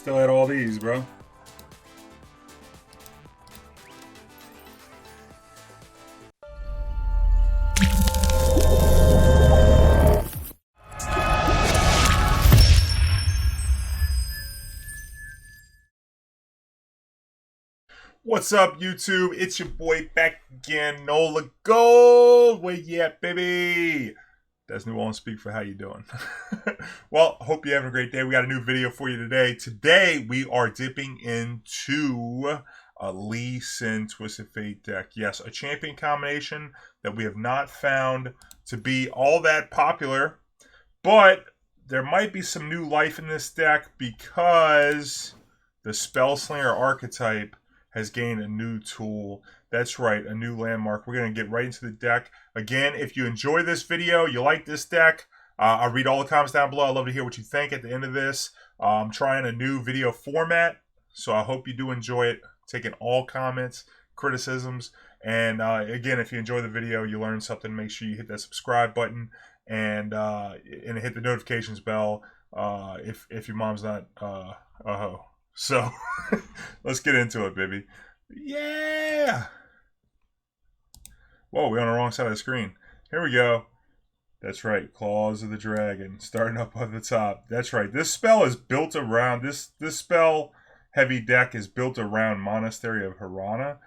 Still had all these, bro. What's up, YouTube? It's your boy back again, Nola Gold. Where you at, baby? That's New Orleans speak for how you doing. Well, hope you're having a great day. We got a new video for you today. Today, we are dipping into a Lee Sin Twisted Fate deck. Yes, a champion combination that we have not found to be all that popular, but there might be some new life in this deck because the Spellslinger archetype has gained a new tool. That's right, a new landmark. We're going to get right into the deck. Again, if you enjoy this video, you like this deck, I'll read all the comments down below. I'd love to hear what you think at the end of this. I'm trying a new video format, so I hope you do enjoy it. Taking all comments, criticisms, and again, if you enjoy the video, you learn something, make sure you hit that subscribe button and hit the notifications bell if your mom's not a hoe. So, let's get into it, baby. Yeah! Whoa, we're on the wrong side of the screen. Here we go. That's right, Claws of the Dragon, starting up on the top. That's right, this spell is built around, this spell-heavy deck is built around Monastery of Hirana.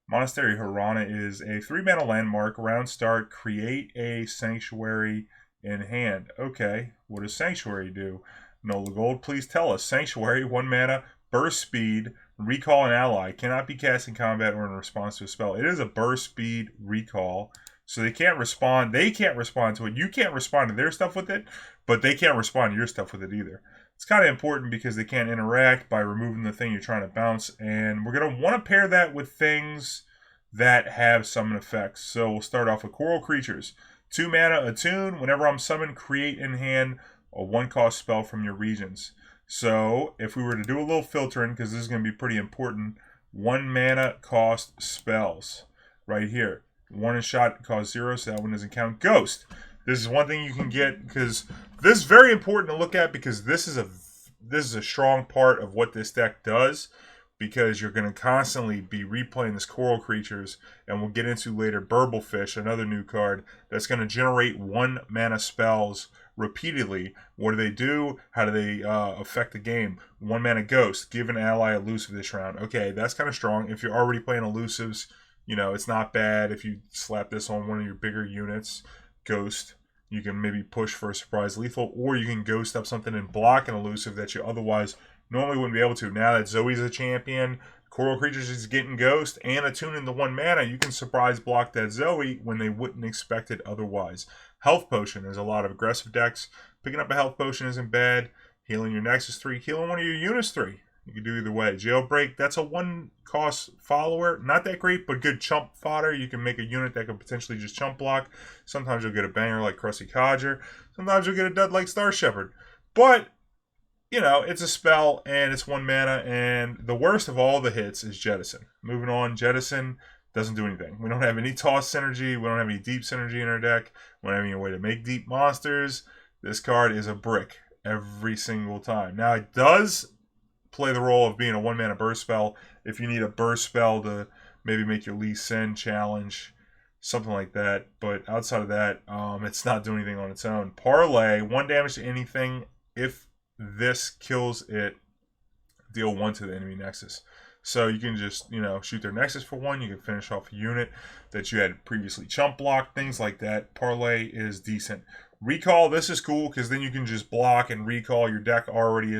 Monastery Hirana is a 3-mana landmark. Round start, create a Sanctuary in hand. Okay, what does Sanctuary do? Nola Gold, please tell us. Sanctuary, 1 mana, burst speed, recall an ally, cannot be cast in combat or in response to a spell. It is a burst speed recall, so they can't respond. They can't respond to it. You can't respond to their stuff with it, but they can't respond to your stuff with it either. It's kind of important because they can't interact by removing the thing you're trying to bounce, and we're going to want to pair that with things that have summon effects. So we'll start off with Coral Creatures. 2 mana, attune. Whenever I'm summoned, create in hand a 1-cost spell from your regions. So, if we were to do a little filtering, because this is going to be pretty important, 1 mana cost spells. Right here. 1 shot costs 0, so that one doesn't count. Ghost. This is one thing you can get, because this is very important to look at, because this is a strong part of what this deck does, because you're going to constantly be replaying this Coral Creatures, and we'll get into later Burblefish, another new card, that's going to generate 1 mana spells repeatedly. What do? How do they affect the game? 1 mana Ghost. Give an ally elusive this round. Okay, that's kind of strong. If you're already playing elusives, you know, it's not bad. If you slap this on one of your bigger units, Ghost, you can maybe push for a surprise lethal, or you can Ghost up something and block an elusive that you otherwise normally wouldn't be able to. Now that Zoe's a champion, Coral Creatures is getting Ghost, and attuning the 1 mana, you can surprise block that Zoe when they wouldn't expect it otherwise. Health Potion. There's a lot of aggressive decks. Picking up a Health Potion isn't bad. Healing your Nexus 3. Healing one of your units 3. You can do either way. Jailbreak. That's a 1-cost follower. Not that great, but good chump fodder. You can make a unit that can potentially just chump block. Sometimes you'll get a banger like Crusty Codger. Sometimes you'll get a dud like Star Shepherd. But, you know, it's a spell, and it's 1 mana, and the worst of all the hits is Jettison. Moving on, Jettison doesn't do anything. We don't have any toss synergy. We don't have any deep synergy in our deck. We don't have any way to make deep monsters. This card is a brick every single time. Now, it does play the role of being a 1 mana burst spell if you need a burst spell to maybe make your Lee Sin challenge, something like that. But outside of that, it's not doing anything on its own. Parlay, 1 damage to anything. If this kills it, deal 1 to the enemy Nexus. So you can just, you know, shoot their Nexus for 1. You can finish off a unit that you had previously chump blocked, things like that. Parlay is decent. Recall, this is cool because then you can just block and recall. Your deck already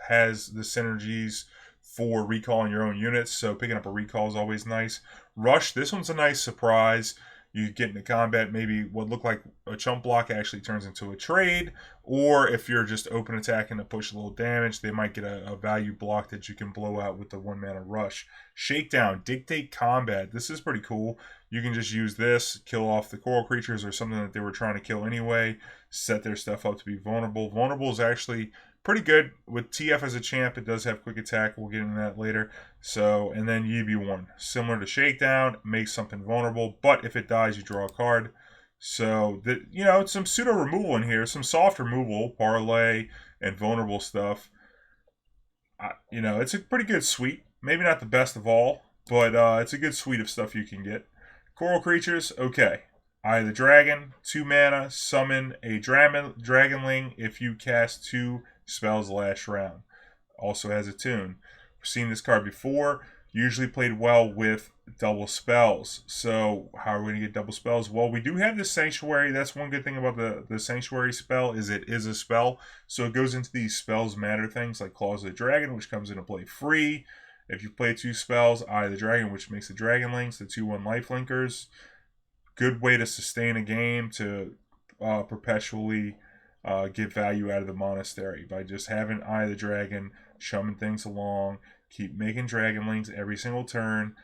has the synergies for recalling your own units, so picking up a recall is always nice. Rush, this one's a nice surprise. You get into combat, maybe what looked like a chump block actually turns into a trade, or if you're just open attacking to push a little damage, they might get a value block that you can blow out with the 1 mana rush. Shakedown, dictate combat. This is pretty cool. You can just use this, kill off the Coral Creatures or something that they were trying to kill anyway, set their stuff up to be vulnerable. Vulnerable is actually pretty good. With TF as a champ, it does have quick attack. We'll get into that later. So, and then EB1. Similar to Shakedown, makes something vulnerable, but if it dies, you draw a card. So, you know, it's some pseudo removal in here, some soft removal, parlay, and vulnerable stuff. you know, it's a pretty good suite. Maybe not the best of all, but it's a good suite of stuff you can get. Coral creatures, okay. Eye of the Dragon, 2 mana, summon a Dragonling if you cast 2 spells last round. Also has a tune. We've seen this card before. Usually played well with double spells. So how are we going to get double spells? Well, we do have this Sanctuary. That's one good thing about the Sanctuary spell is it is a spell. So it goes into these spells matter things like Claws of the Dragon, which comes into play free. If you play 2 spells, Eye of the Dragon, which makes the Dragonlings, the 2/1 lifelinkers. Good way to sustain a game, to perpetually get value out of the monastery by just having Eye of the Dragon, shumming things along, keep making Dragonlings every single turn.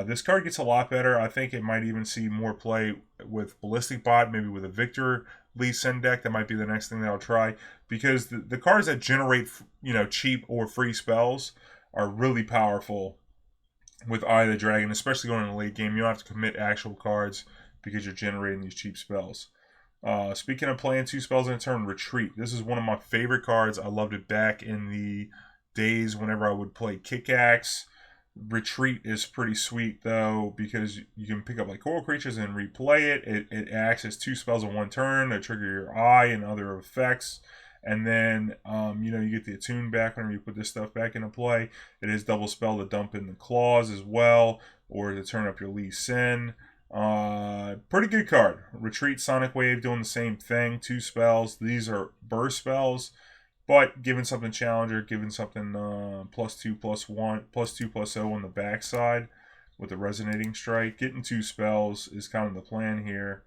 This card gets a lot better. I think it might even see more play with Ballistic Bot, maybe with a Victor Lee Sin deck. That might be the next thing that I'll try, because the cards that generate, you know, cheap or free spells are really powerful with Eye of the Dragon, especially going in the late game. You don't have to commit actual cards because you're generating these cheap spells. Speaking of playing 2 spells in a turn, Retreat. This is one of my favorite cards. I loved it back in the days whenever I would play Kickaxe. Retreat is pretty sweet though, because you can pick up like Coral Creatures and replay it. It acts as 2 spells in one turn to trigger your eye and other effects. And then, you know, you get the attune back whenever you put this stuff back into play. It is double spell to dump in the claws as well, or to turn up your Lee Sin. Pretty good card. Retreat, Sonic Wave doing the same thing. 2 spells. These are burst spells, but giving something challenger, giving something +2/+1, +2/+0 on the backside with the resonating strike. Getting 2 spells is kind of the plan here.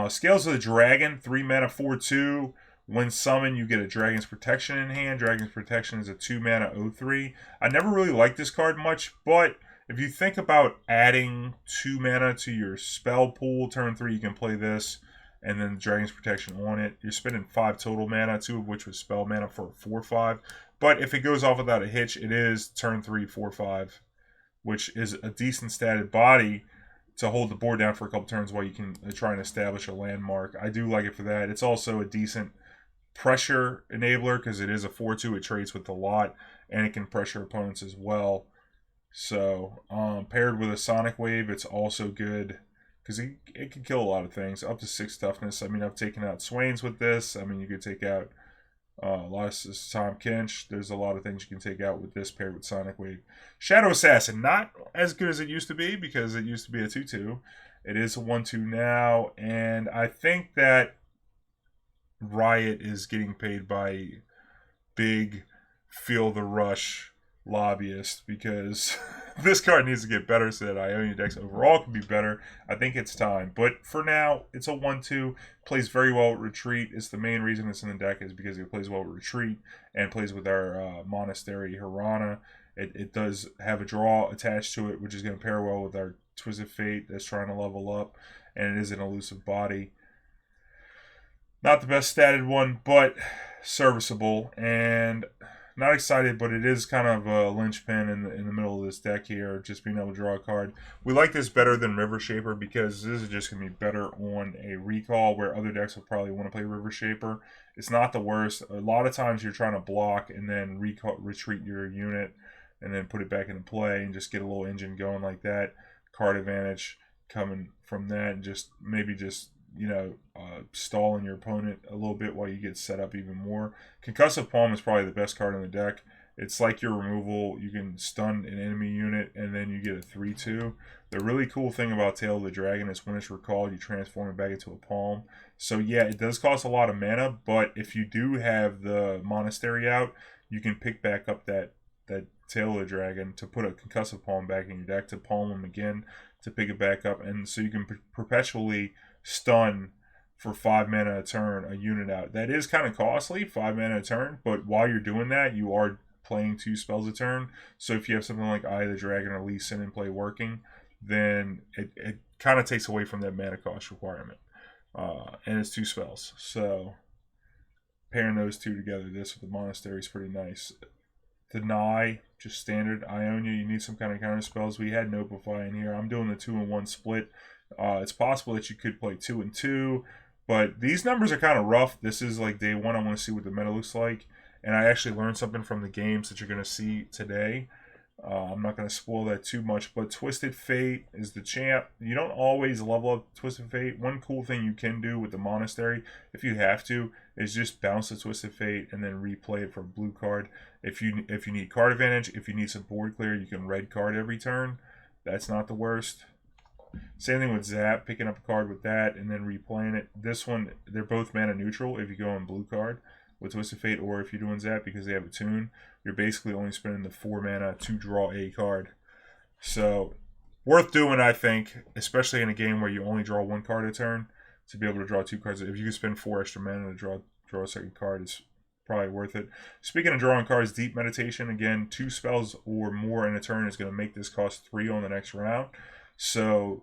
Scales of the Dragon, 3 mana, 4/2. When summoned, you get a Dragon's Protection in hand. Dragon's Protection is a 2 mana 0/3. I never really liked this card much, but if you think about adding 2 mana to your spell pool, turn 3 you can play this, and then Dragon's Protection on it. You're spending 5 total mana, 2 of which was spell mana for a 4/5. But if it goes off without a hitch, it is turn 3, 4/5, which is a decent statted body to hold the board down for a couple turns while you can try and establish a landmark. I do like it for that. It's also a decent pressure enabler because it is a 4/2. It trades with a lot, and it can pressure opponents as well. So paired with a Sonic Wave, it's also good because it can kill a lot of things. Up to 6 toughness. I mean, I've taken out Swains with this. I mean, you could take out last Tom Kinch. There's a lot of things you can take out with this paired with Sonic Wave. Shadow Assassin, not as good as it used to be because it used to be a 2/2. It is a 1/2 now, and I think that Riot is getting paid by big Feel the Rush lobbyists because this card needs to get better so that Ionia decks overall can be better. I think it's time. But for now, it's a 1/2. Plays very well with Retreat. It's the main reason it's in the deck is because it plays well with Retreat and plays with our Monastery Hirana. It does have a draw attached to it, which is going to pair well with our Twisted Fate that's trying to level up. And it is an elusive body. Not the best statted one, but serviceable. And not excited, but it is kind of a linchpin in the middle of this deck here, just being able to draw a card. We like this better than River Shaper because this is just going to be better on a recall where other decks will probably want to play River Shaper. It's not the worst. A lot of times you're trying to block and then retreat your unit and then put it back into play and just get a little engine going like that. Card advantage coming from that, and just maybe just stalling your opponent a little bit while you get set up even more. Concussive Palm is probably the best card in the deck. It's like your removal. You can stun an enemy unit and then you get a 3/2. The really cool thing about Tail of the Dragon is when it's recalled, you transform it back into a palm. So yeah, it does cost a lot of mana, but if you do have the Monastery out, you can pick back up that Tail of the Dragon to put a Concussive Palm back in your deck, to palm them again, to pick it back up, and so you can perpetually stun for 5 mana a turn a unit out. That is kind of costly, 5 mana a turn, but while you're doing that, you are playing 2 spells a turn. So if you have something like Eye of the Dragon or Lee Sin in play working, then it kind of takes away from that mana cost requirement. And it's 2 spells. So pairing those two together, this with the Monastery is pretty nice. Deny, just standard Ionia. You need some kind of counter spells. We had Notify in here. I'm doing the 2-1 split. It's possible that you could play 2-2, but these numbers are kind of rough. This is like day 1. I want to see what the meta looks like. And I actually learned something from the games that you're going to see today. I'm not going to spoil that too much, but Twisted Fate is the champ. You don't always level up Twisted Fate. One cool thing you can do with the Monastery, if you have to, is just bounce the Twisted Fate and then replay it for a blue card. If you need card advantage, if you need some board clear, you can red card every turn. That's not the worst. Same thing with Zap, picking up a card with that and then replaying it. This one, they're both mana neutral if you go on blue card with Twisted Fate, or if you're doing Zap because they have a tune, you're basically only spending the 4 mana to draw a card. So, worth doing, I think, especially in a game where you only draw 1 card a turn, to be able to draw 2 cards. If you can spend 4 extra mana to draw a second card, it's probably worth it. Speaking of drawing cards, Deep Meditation, again, 2 spells or more in a turn is going to make this cost 3 on the next round. So,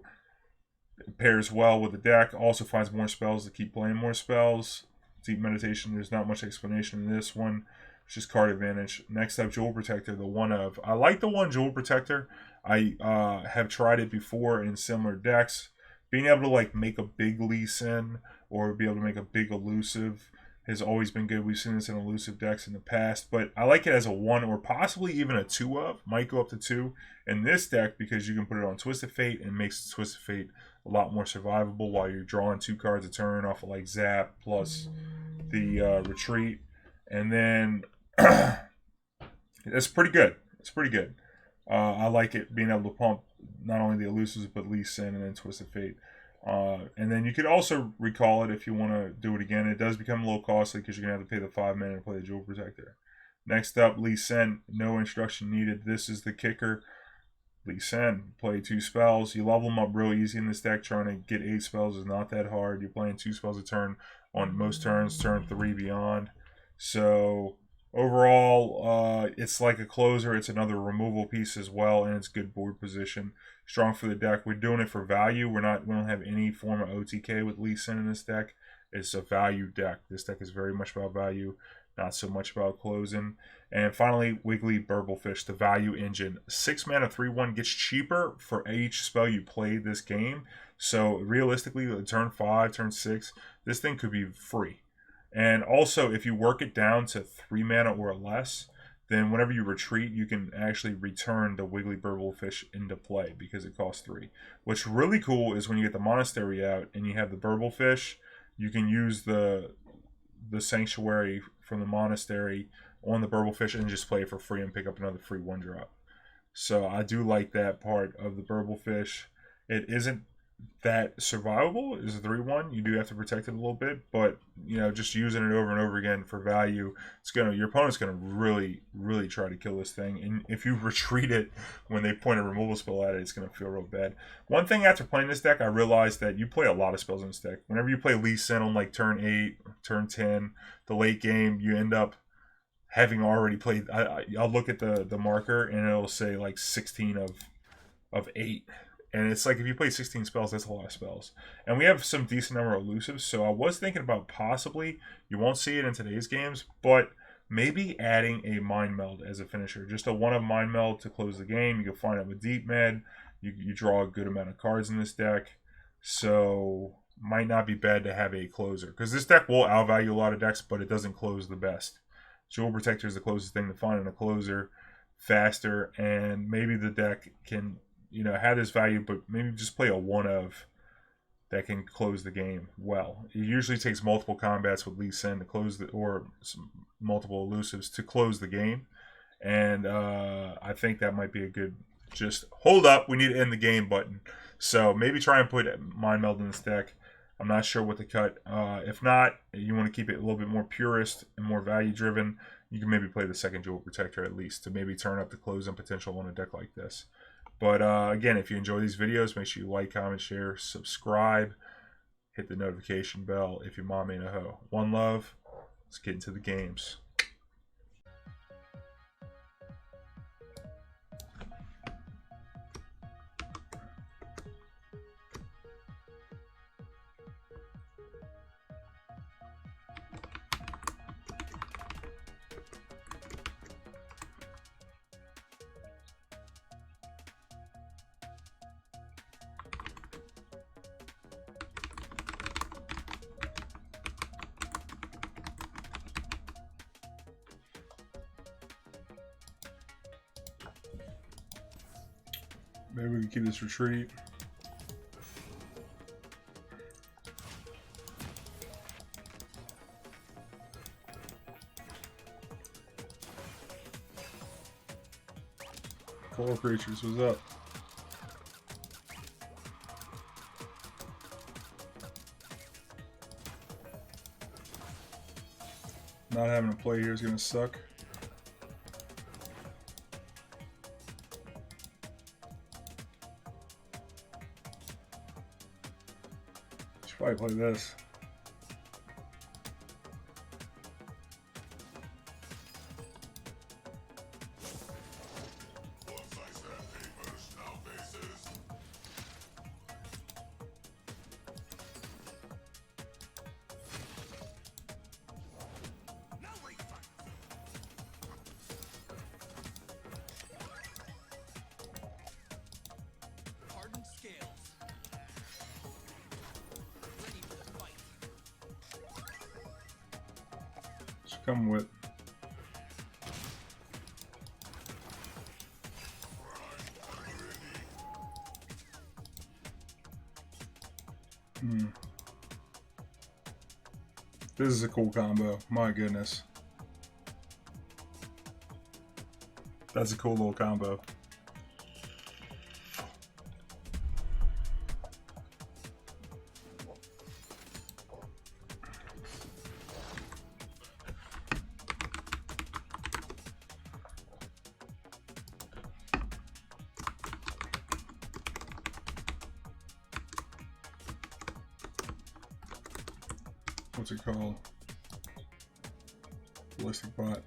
it pairs well with the deck. Also finds more spells to keep playing more spells. Deep Meditation, there's not much explanation in this one. It's just card advantage. Next up, Jewel Protector, the one of. I like the one Jewel Protector. I have tried it before in similar decks. Being able to like make a big Lee Sin or be able to make a big elusive has always been good. We've seen this in elusive decks in the past, but I like it as a 1 or possibly even a 2 of. Might go up to 2 in this deck because you can put it on Twisted Fate and it makes Twisted Fate a lot more survivable while you're drawing 2 cards a turn off of like Zap plus the Retreat. And then it's pretty good. It's pretty good. I like it being able to pump not only the elusives but Lee Sin and then Twisted Fate. And then you could also recall it if you want to do it again. It does become a little costly because you're going to have to pay the 5 mana to play the Jewel Protector. Next up, Lee Sin. No instruction needed. This is the kicker. Lee Sin. Play 2 spells. You level them up real easy in this deck. Trying to get 8 spells is not that hard. You're playing 2 spells a turn on most turns, turn 3 beyond. So overall, it's like a closer. It's another removal piece as well, and it's good board position. Strong for the deck. We're doing it for value. We don't have any form of OTK with Lee Sin in this deck. It's a value deck. This deck is very much about value, not so much about closing. And finally, Wiggly Burblefish, the value engine. 6 mana, 3/1 gets cheaper for each spell you play this game. So realistically, turn 5, turn 6, this thing could be free. And also, if you work it down to 3 mana or less, then whenever you retreat, you can actually return the Wiggly Burblefish into play because it costs 3. What's really cool is when you get the Monastery out and you have the Burblefish, you can use the Sanctuary from the Monastery on the Burblefish and just play it for free and pick up another free 1-drop. So I do like that part of the Burblefish. It isn't that survivable. Is a 3/1. You do have to protect it a little bit, but you know, just using it over and over again for value, your opponent's gonna really try to kill this thing. And if you retreat it when they point a removal spell at it, it's gonna feel real bad. One thing after playing this deck, I realized that you play a lot of spells in this deck. Whenever you play Lee Sin on like turn 8, turn 10, the late game, you end up having already played. I'll look at the marker and it'll say like 16 of 8. And it's like if you play 16 spells, that's a lot of spells. And we have some decent number of elusives, so I was thinking about possibly, you won't see it in today's games, but maybe adding a Mind Meld as a finisher. Just a 1 of Mind Meld to close the game. You can find it with Deep Med. You draw a good amount of cards in this deck. So might not be bad to have a closer. Because this deck will outvalue a lot of decks, but it doesn't close the best. Jewel Protector is the closest thing to finding a closer faster, and maybe the deck can have this value, but maybe just play a 1 of that can close the game well. It usually takes multiple combats with Lee Sin to close or multiple elusives to close the game. And I think that might be a good, just hold up, we need to end the game button. So maybe try and put Mind Meld in this deck. I'm not sure what to cut. If not, you want to keep it a little bit more purist and more value driven, you can maybe play the second Jewel Protector at least to maybe turn up the closing potential on a deck like this. But again, if you enjoy these videos, make sure you like, comment, share, subscribe, hit the notification bell if your mom ain't a hoe. One love. Let's get into the games. Maybe we can keep this retreat. Coral creatures, what's up? Not having a play here is gonna suck. Should probably play this. Come with. This is a cool combo. My goodness. That's a cool little combo. What's it called? Ballistic bot.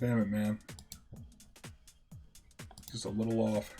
Damn it, man. Just a little off.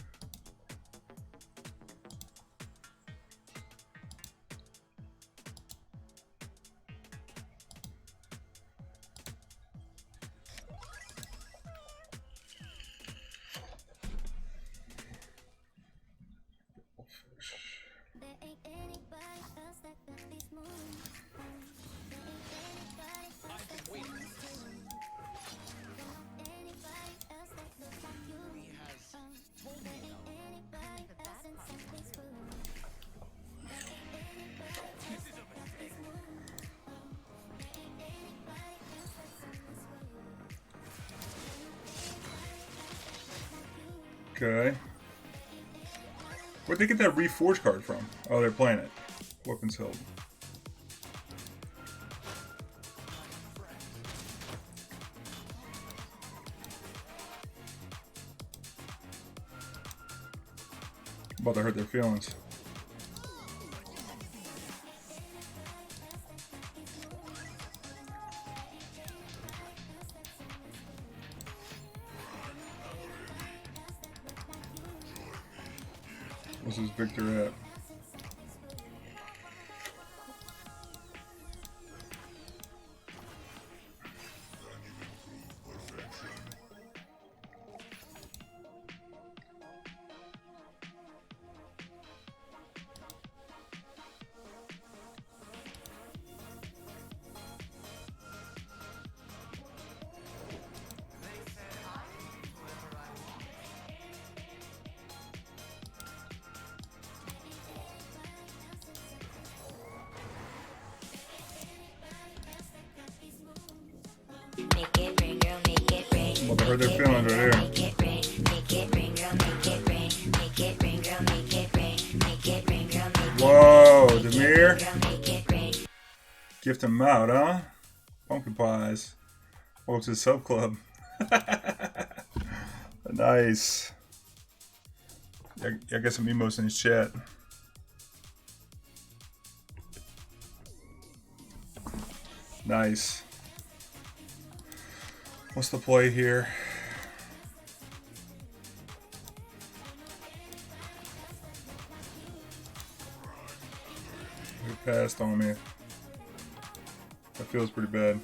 Okay. Where'd they get that Reforge card from? Oh, they're playing it. Weapons held. About to hurt their feelings. What's this Victor at? Make it rain, girl, make it rain. About to hurt their feelings right here. Make it rain, make it rain, girl, make it rain. Make it rain, girl, make it rain. Make it rain, girl, make it rain. Whoa, Demir. Make it rain. Gift them out, huh? Pumpkin pies. Oh, it's a sub club. Nice. I got some emos in his chat. Nice. What's the play here? It passed on me. That feels pretty bad.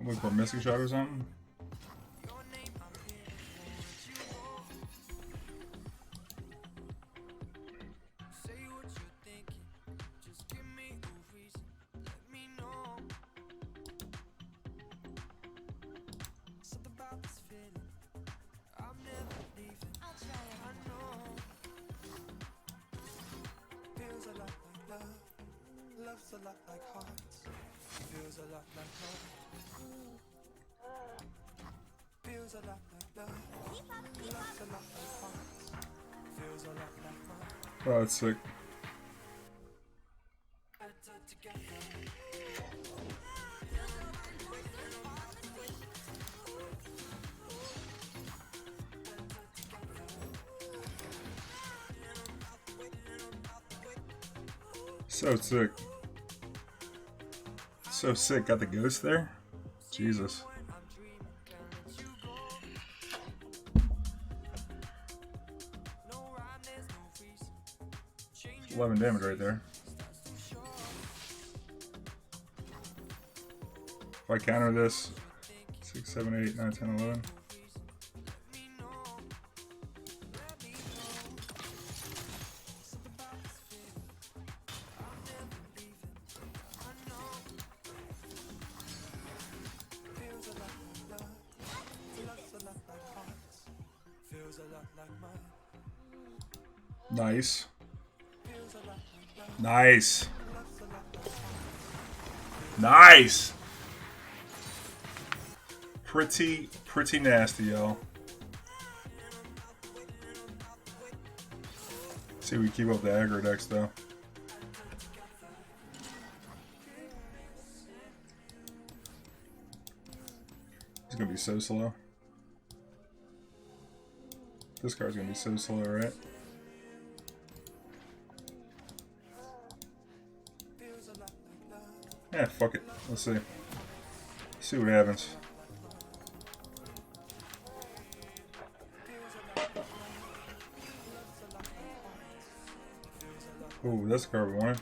Look for a missing shot or something. Oh, that's sick. So sick. So sick. Got the ghost there? Jesus. 11 damage right there. If I counter this, 6, 7, 8, 9, 10, 11. Nice. Nice. Nice. Pretty nasty, y'all. See if we keep up the aggro decks, though. It's gonna be so slow. This card's gonna be so slow, right? Yeah, fuck it. Let's see. See what happens. Ooh, that's the card we wanted.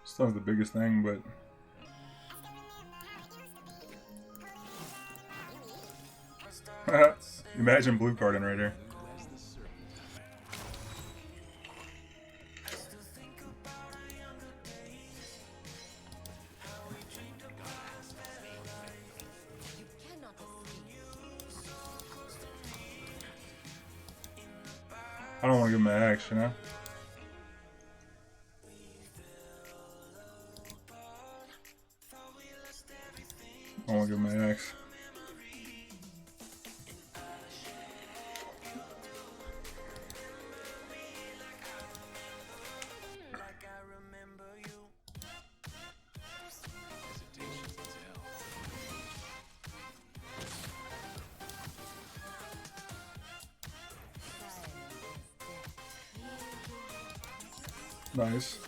It's not the biggest thing, but imagine blue card in right here. I don't want to give him an axe, you know? I want to give him an axe. Nice.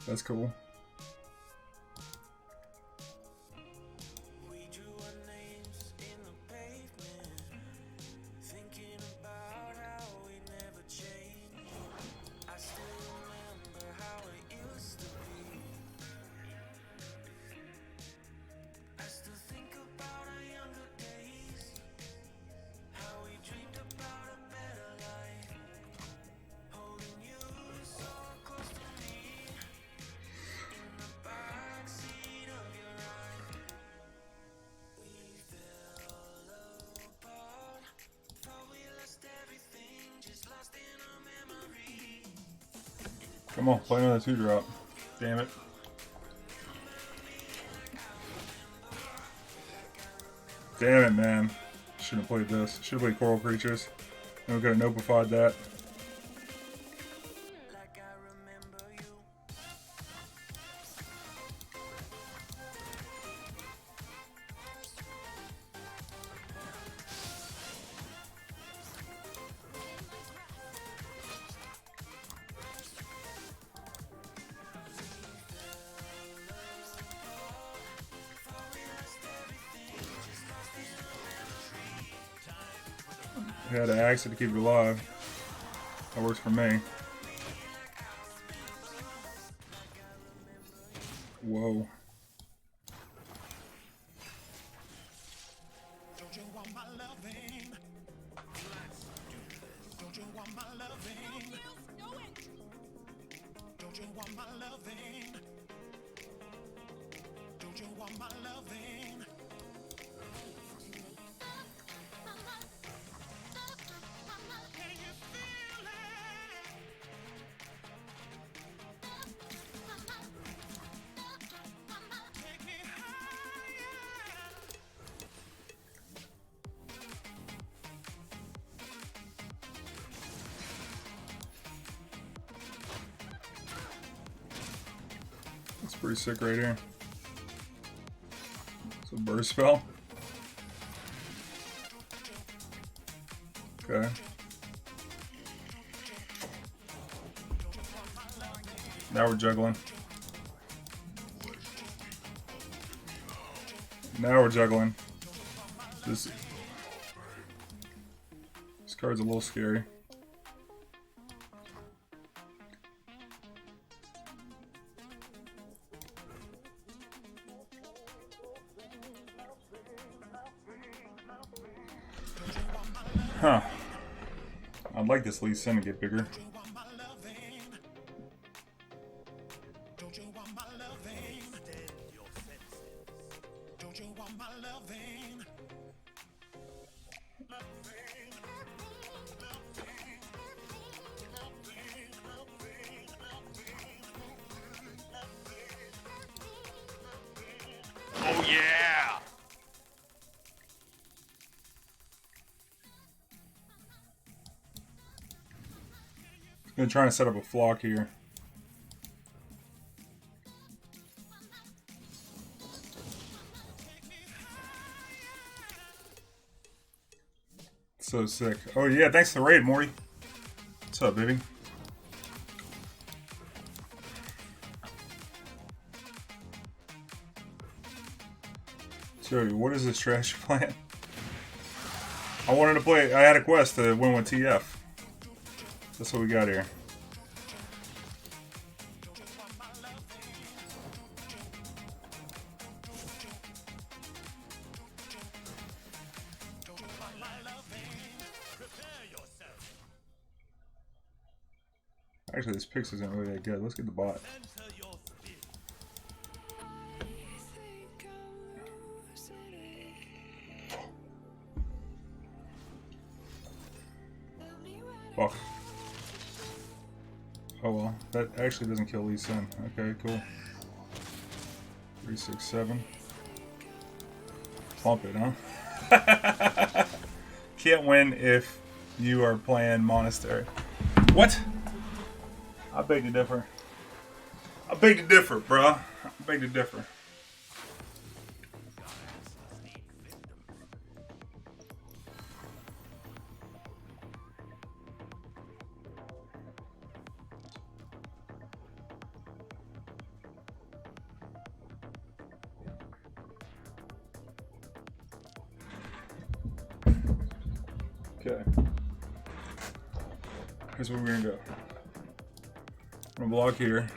That's cool. Come on, play another 2-drop. Damn it. Damn it, man. Shouldn't have played this. Should have played Coral Creatures. And we could have notified that. I had to axe it to keep it alive. That works for me. Whoa. Don't you want my loving? Don't you want my loving? Don't you want my loving? Don't you want my loving? Can you feel it? Take me higher. That's pretty sick right here. It's a burst spell. Okay. Now we're juggling. Now we're juggling. This card's a little scary. Huh. I'd like this Lee Sin to get bigger. Don't you want my loving? Don't you want my loving? Oh yeah! I'm trying to set up a flock here. So sick. Oh yeah, thanks for the raid, Morty. What's up, baby? Jody, what is this trash plan? I wanted to play. I had a quest to win with TF. That's what we got here. Actually, this pix isn't really that good. Let's get the bot. Fuck. Oh well, that actually doesn't kill Lee Sin. Okay, cool. 3, 6, 7. Pump it, huh? Can't win if you are playing Monastery. What? I beg to differ. I beg to differ, bruh. I beg to differ. Okay. Here's where we're gonna go. I'm gonna block here.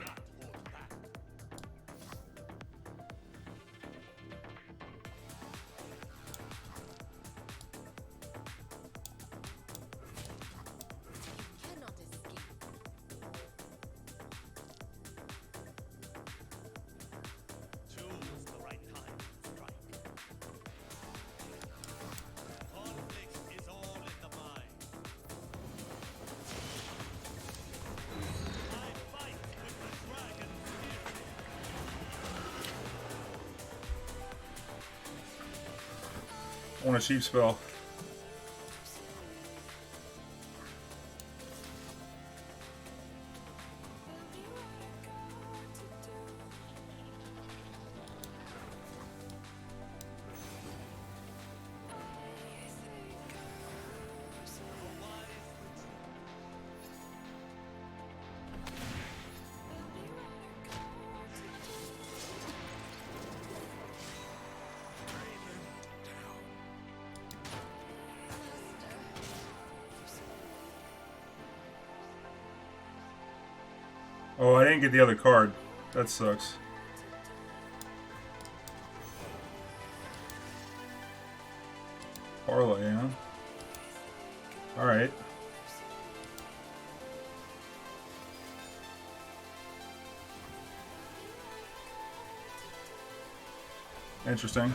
want a cheap spell. Oh, I didn't get the other card. That sucks. Parlay, huh? Alright. Interesting.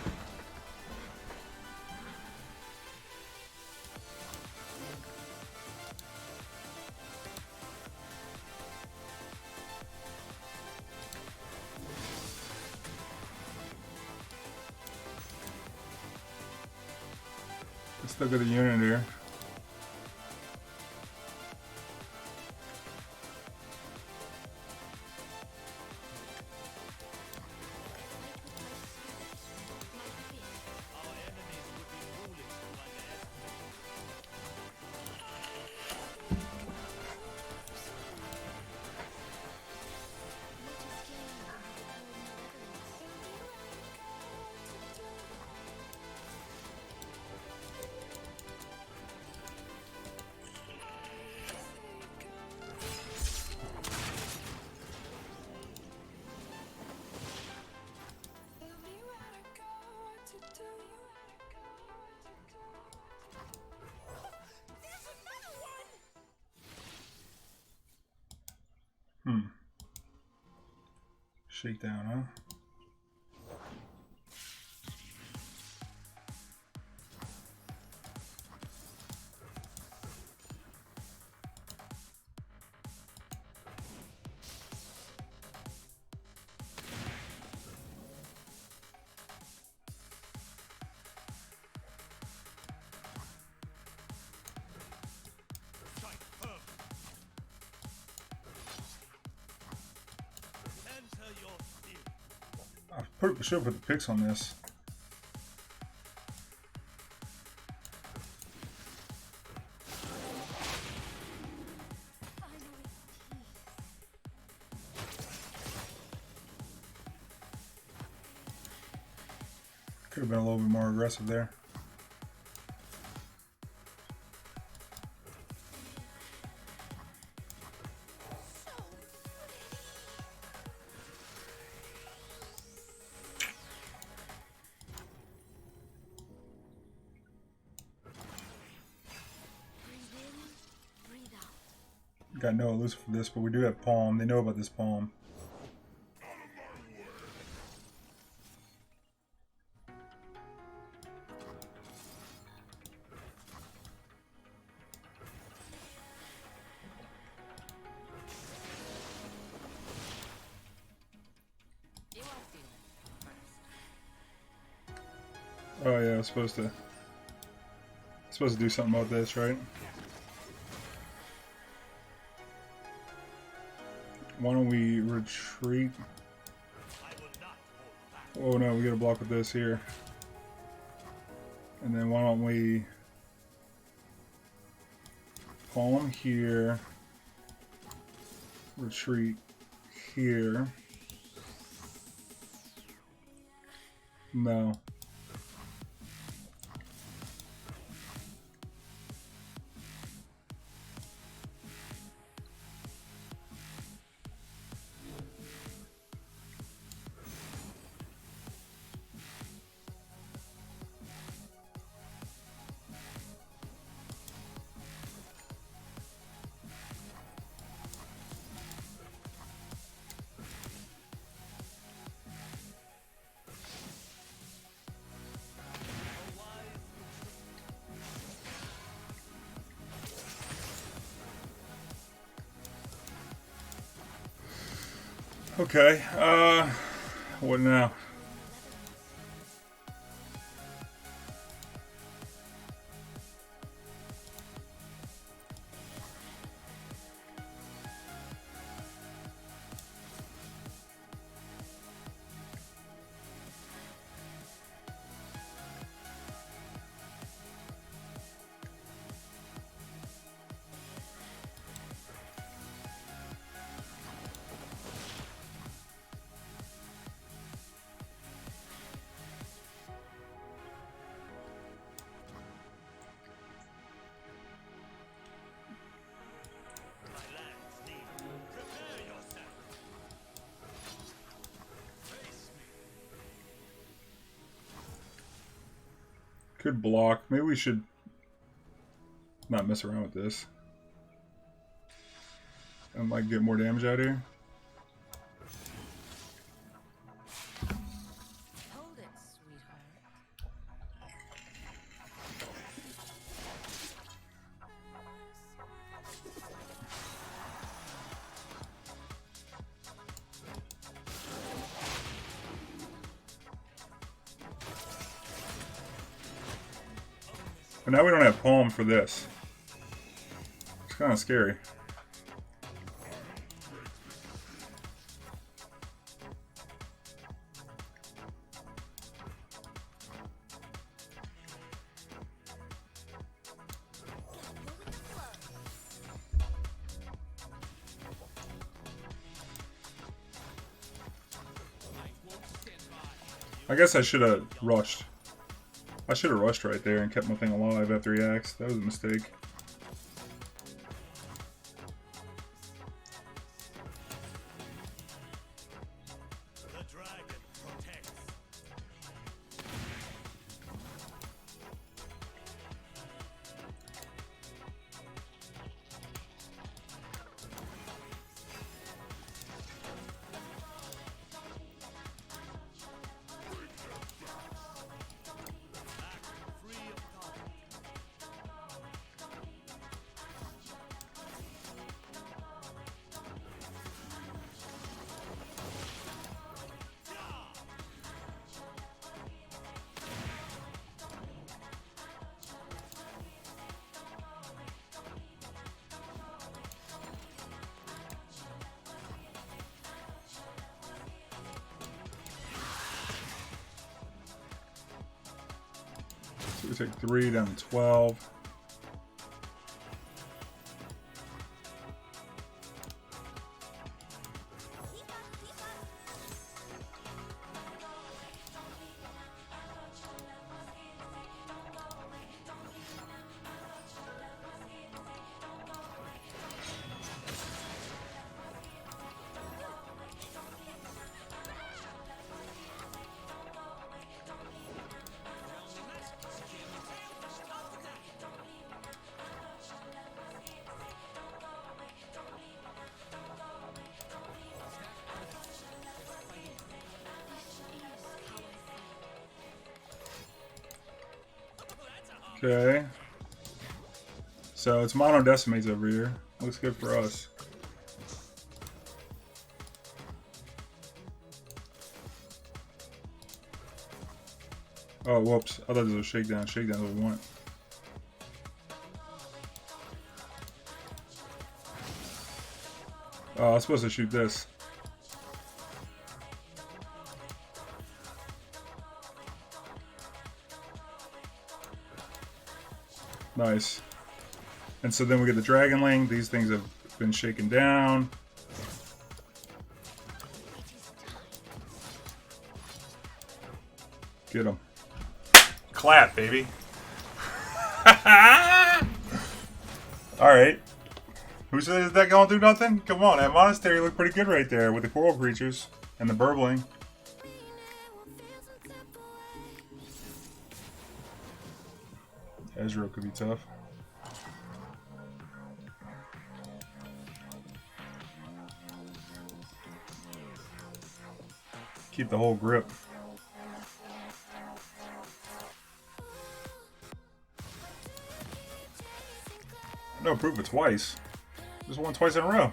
Let's look at the unit here. Shakedown, huh? I should put the picks on this. Could have been a little bit more aggressive there. Got no elusive for this, but we do have palm. They know about this palm. Oh yeah, I was supposed to do something about this, right? Why don't we retreat? Oh no, we gotta block with this here. And then why don't we palm here, retreat here. No. Okay, what now? Could block. Maybe we should not mess around with this. I might get more damage out here. Hold it, sweetheart. But now we don't have palm for this. It's kind of scary. I guess I should have rushed. I should have rushed right there and kept my thing alive after he axed. That was a mistake. The dragon protects. So we take 3 down to 12. Okay. So it's mono decimates over here. Looks good for us. Oh, whoops. I thought this was shakedown. Shakedown's what we want. Oh, I was supposed to shoot this. Nice. And so then we get the Dragonling. These things have been shaken down. Get them. Clap, baby. Alright. Who says that going through nothing? Come on, that monastery looked pretty good right there with the coral creatures and the burbling. Ezreal could be tough. Keep the whole grip. No, prove it twice. Just won twice in a row.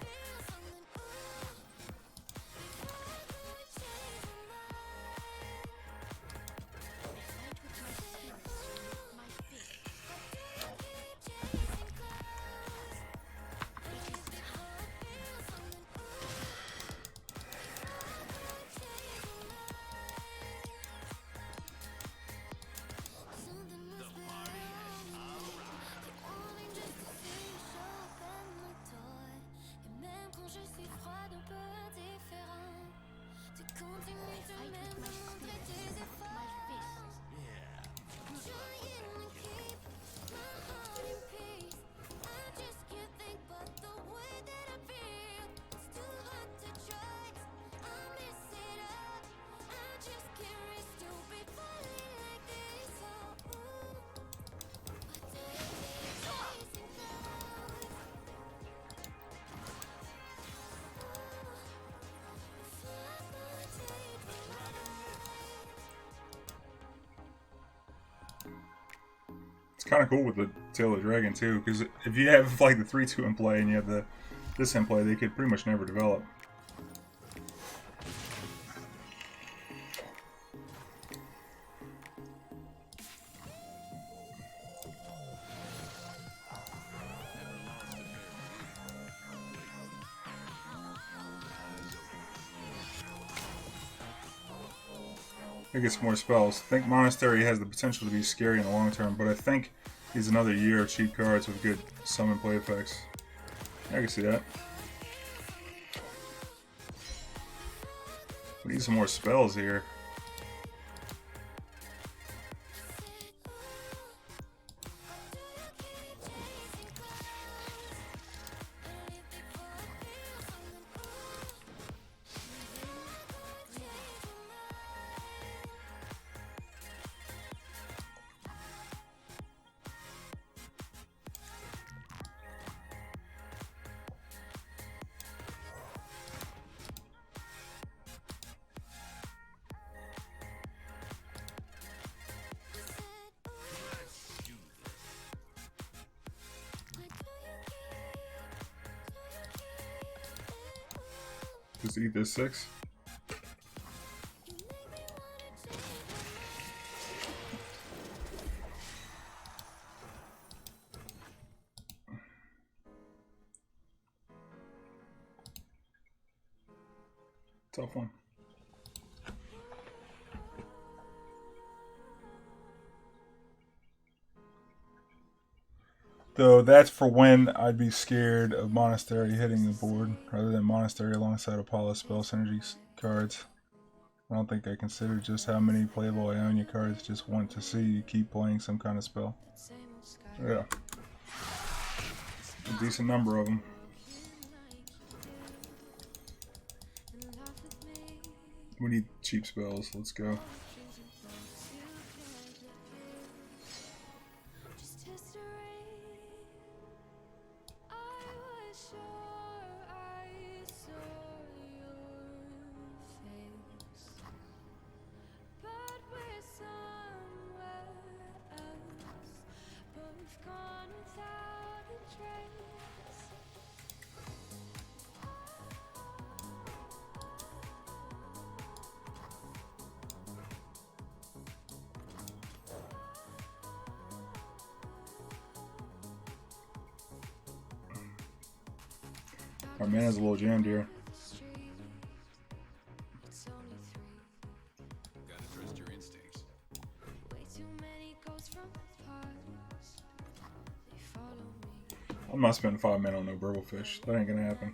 kind of cool with the Tail of the Dragon too, because if you have like the 3/2 in play and you have this in play, they could pretty much never develop. I get some more spells. I think Monastery has the potential to be scary in the long term, but I think he's another year of cheap cards with good summon play effects. I can see that. We need some more spells here. Just eat this 6. Tough one. Though that's for when I'd be scared of Monastery hitting the board, rather than Monastery alongside Apollo spell synergy cards. I don't think I consider just how many playable Ionia cards just want to see you keep playing some kind of spell. Yeah. A decent number of them. We need cheap spells, let's go. Our mana's a little jammed here. I'm not spending 5 mana on no Burblefish. That ain't gonna happen.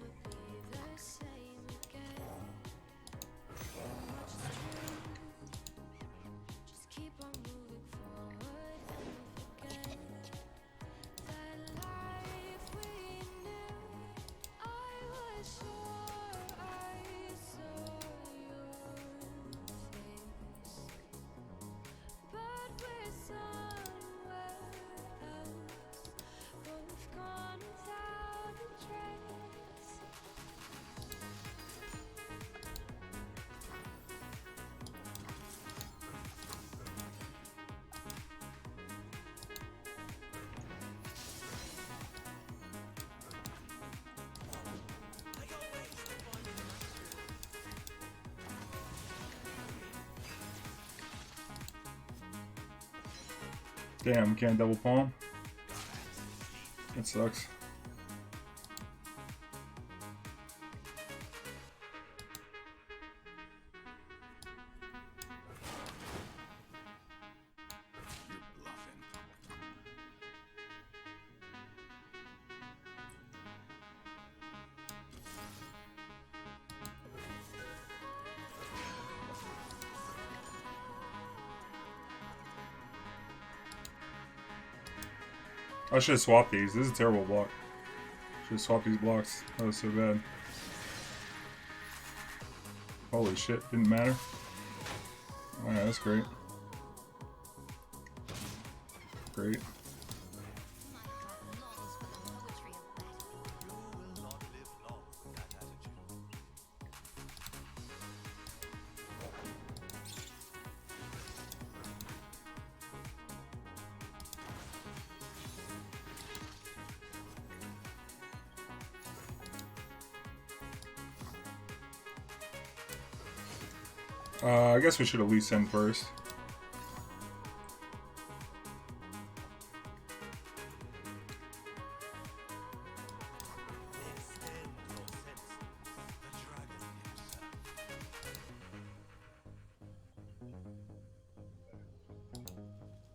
Damn, we can't double palm. That sucks. I should have swapped these. This is a terrible block. Should have swapped these blocks. That was so bad. Holy shit, didn't matter. Alright, that's great. Great. I guess we should at least send first.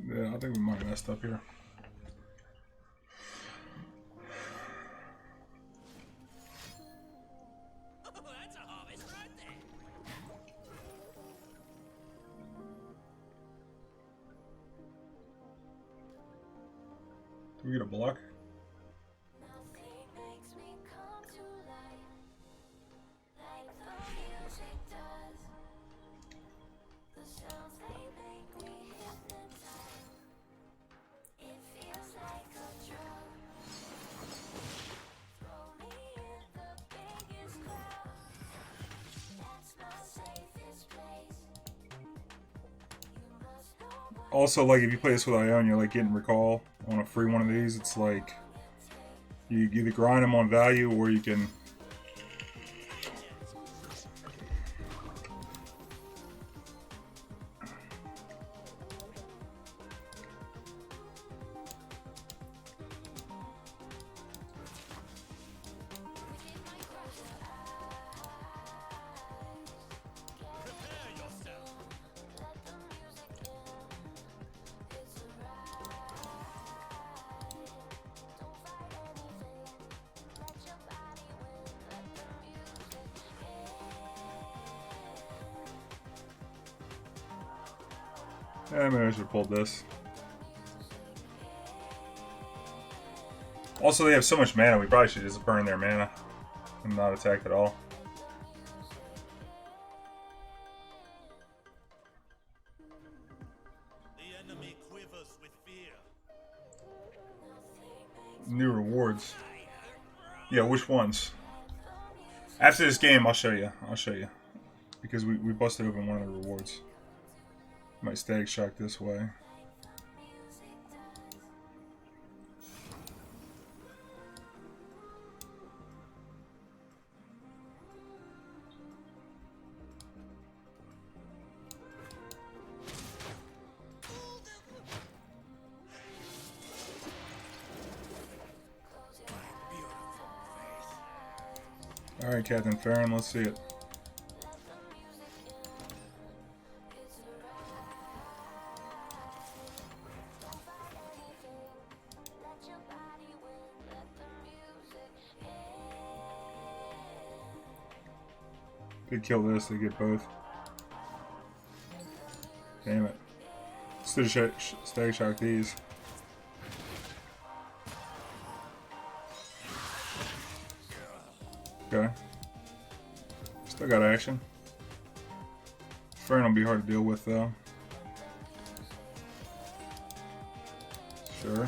Yeah, I think we might have messed up here. Do we get a block? Also, like, if you play this with Ion, you're like getting recall on a free one of these. It's like you either grind them on value or you can. Maybe I should have pulled this. Also, they have so much mana, we probably should just burn their mana and not attack at all. The enemy quivers with fear. New rewards. Yeah, which ones? After this game, I'll show you. I'll show you. Because we busted open one of the rewards. Might Static Shock this way. Alright, Captain Farron, let's see it. Could kill this, they get both. Damn it. Static Shock these. Okay. Still got action. Fern will be hard to deal with though. Sure.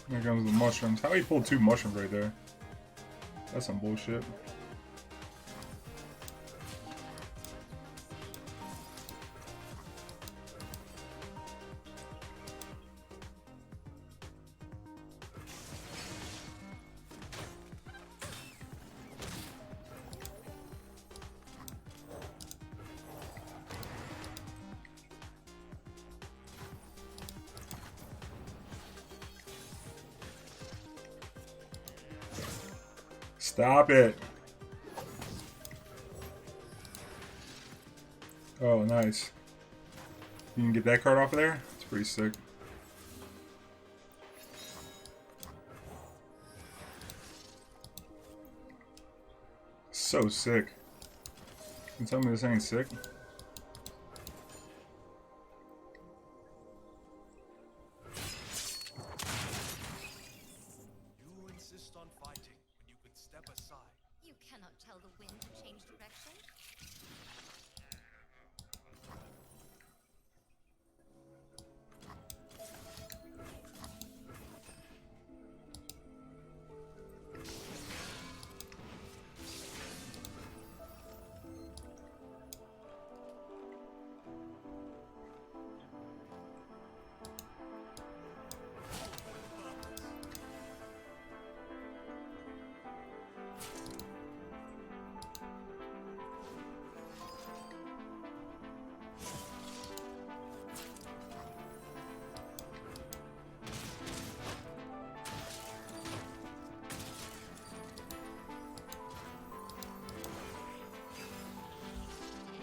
There comes the mushrooms. How he pulled 2 mushrooms right there? That's some bullshit. Stop it. Oh, nice. You can get that card off of there? It's pretty sick. So sick. Can you tell me this ain't sick? You insist on fighting when you could step aside. You cannot tell the wind to change direction.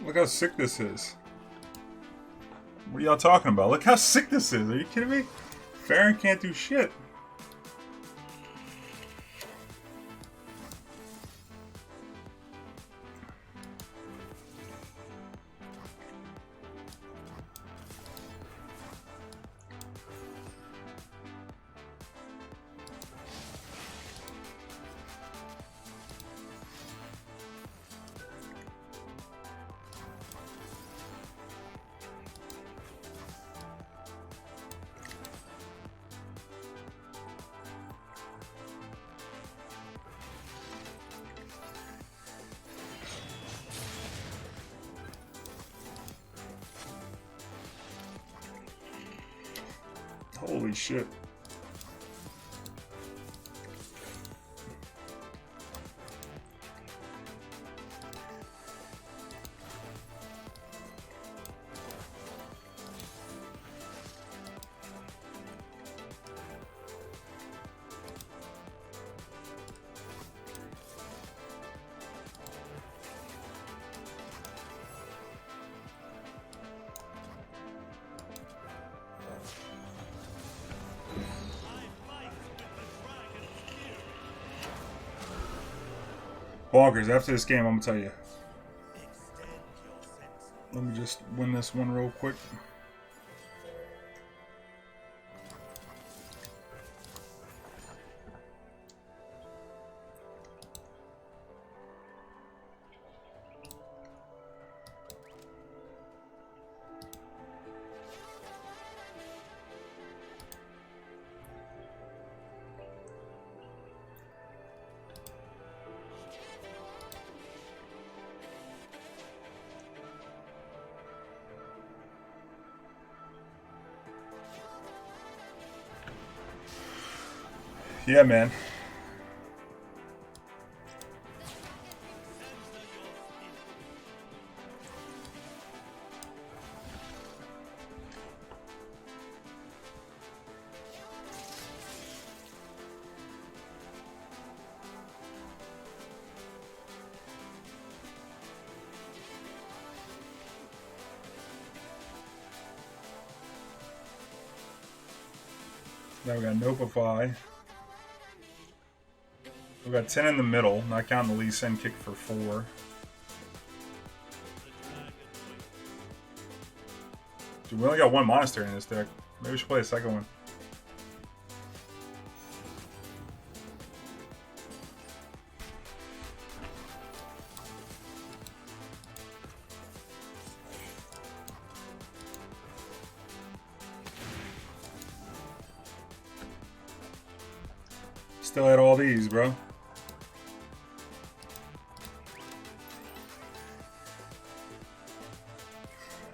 Look how sick this is. What are y'all talking about? Look how sick this is. Are you kidding me? Farron can't do shit. Holy shit. Bonkers, after this game, I'm gonna tell you. Let me just win this one real quick. Yeah, man. Now we got Nopify. We got 10 in the middle, not counting the Lee Sin kick for 4. Dude, we only got one Monastery in this deck. Maybe we should play a second one. Still had all these, bro.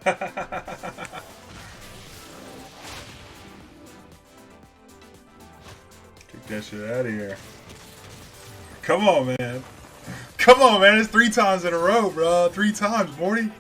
Take that shit out of here. Come on, man. Come on, man. It's 3 times in a row, bro. 3 times, Morty.